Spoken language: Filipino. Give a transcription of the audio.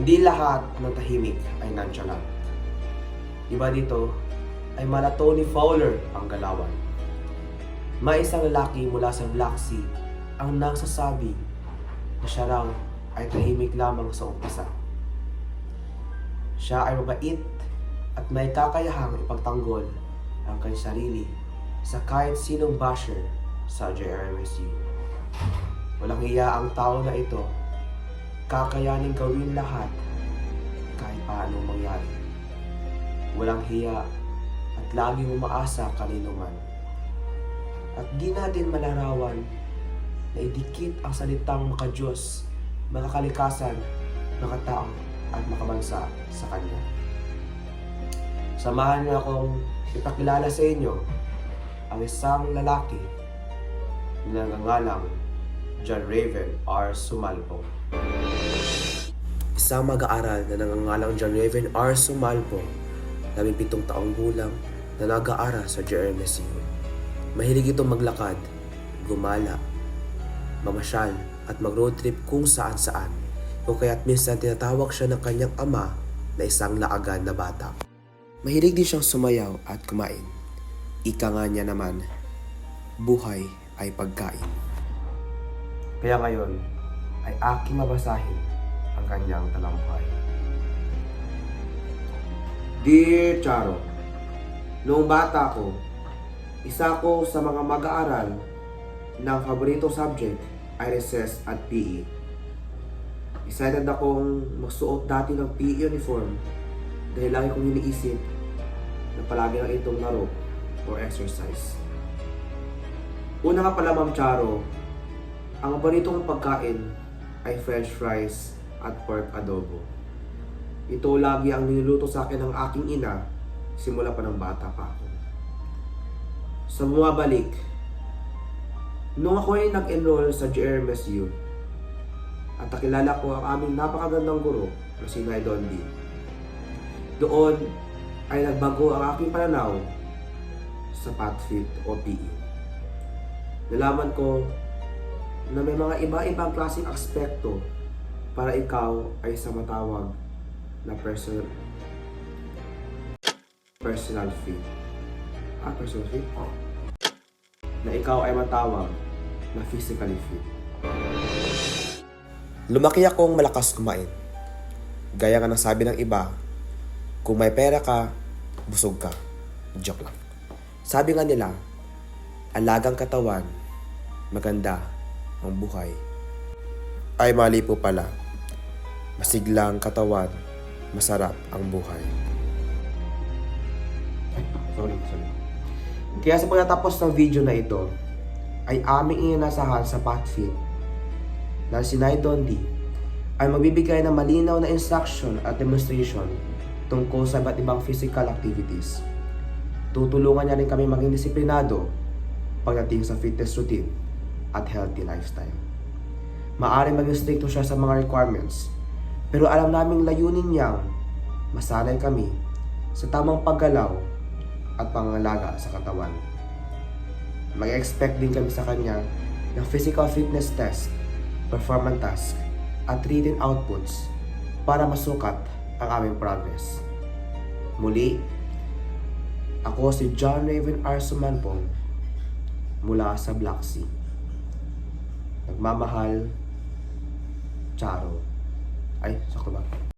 Hindi lahat ng tahimik ay nonchalant. Iba dito ay mala Tony Fowler ang galawan. May isang lalaki mula sa Black Sea ang nagsasabi na siya raw ay tahimik lamang sa umpisa. Siya ay mabait at may kakayahang ipagtanggol ang kanyang sarili sa kahit sinong basher sa JRMSU. Walang hiya ang tao na ito, kakayaning gawin lahat kahit paano mangyari. Walang hiya at laging umaasa kanino man. At di natin malarawan na idikit ang salitang makadiyos, makakalikasan, makatao at makabansa sa Kanya. Samahan niyo akong ipakilala sa inyo ang isang lalaki na nangangalang John Raven R. Sumalpo. Isang mag-aaral na nangangalang John Raven R. Sumalpo, 17 taong gulang na nag-aaral sa JRMSU. Mahilig itong maglakad, gumala, mamasyal at mag-road trip kung saan-saan, o kaya't minsan tinatawag siya ng kanyang ama na isang laagan na bata. Mahilig din siyang sumayaw at kumain. Ika nga niya naman, buhay ay pagkain. Kaya ngayon ay aking mabasahin ang kanyang talambuhay. Dear Charo, noong bata ko, isa ko sa mga mag-aaral ng paborito subject ay recess at PE. Excited akong magsuot dati ng PE uniform dahil lagi kong iniisip na palagi lang itong laro or exercise. Una nga pala, Ma'am Charo, ang paborito kong pagkain ay french fries at pork adobo. Ito lagi ang niluluto sa akin ng aking ina simula pa ng bata pa ako. Sa bumabalik, nung ako ay nag-enroll sa JRMSU at nakilala ko ang aming napakagandang guro na si Nay Dondi, doon ay nagbago ang aking pananaw sa PATFIT o PE. Nalaman ko na may mga iba-ibang klaseng aspekto para ikaw ay sa matawag na personal fit. Personal fit? Na ikaw ay matawag na physically fit. Lumaki akong malakas kumain. Gaya nga ng sabi ng iba, kung may pera ka, busog ka. Joke lang. Sabi nga nila, alagang katawan, maganda ang buhay. Ay mali po pala. Masiglang katawan, masarap ang buhay. Sorry. Kaya sa pagkatapos ng video na ito, ay aming inasahan sa PATFIT na si Nay Dondi ay magbibigay ng malinaw na instruction at demonstration tungkol sa iba't ibang physical activities. Tutulungan niya rin kami maging disiplinado pagdating sa fitness routine at healthy lifestyle. Maaaring maging stricto siya sa mga requirements, pero alam naming layunin niyang masanay kami sa tamang paggalaw at pangangalaga sa katawan. Mag-expect din kami sa kanya ng physical fitness test, performance task, at written outputs para masukat ang aming progress. Muli, ako si John Raven R. Sumalpo mula sa Black Sea. Nagmamahal, Charo. Ay, sakto ba?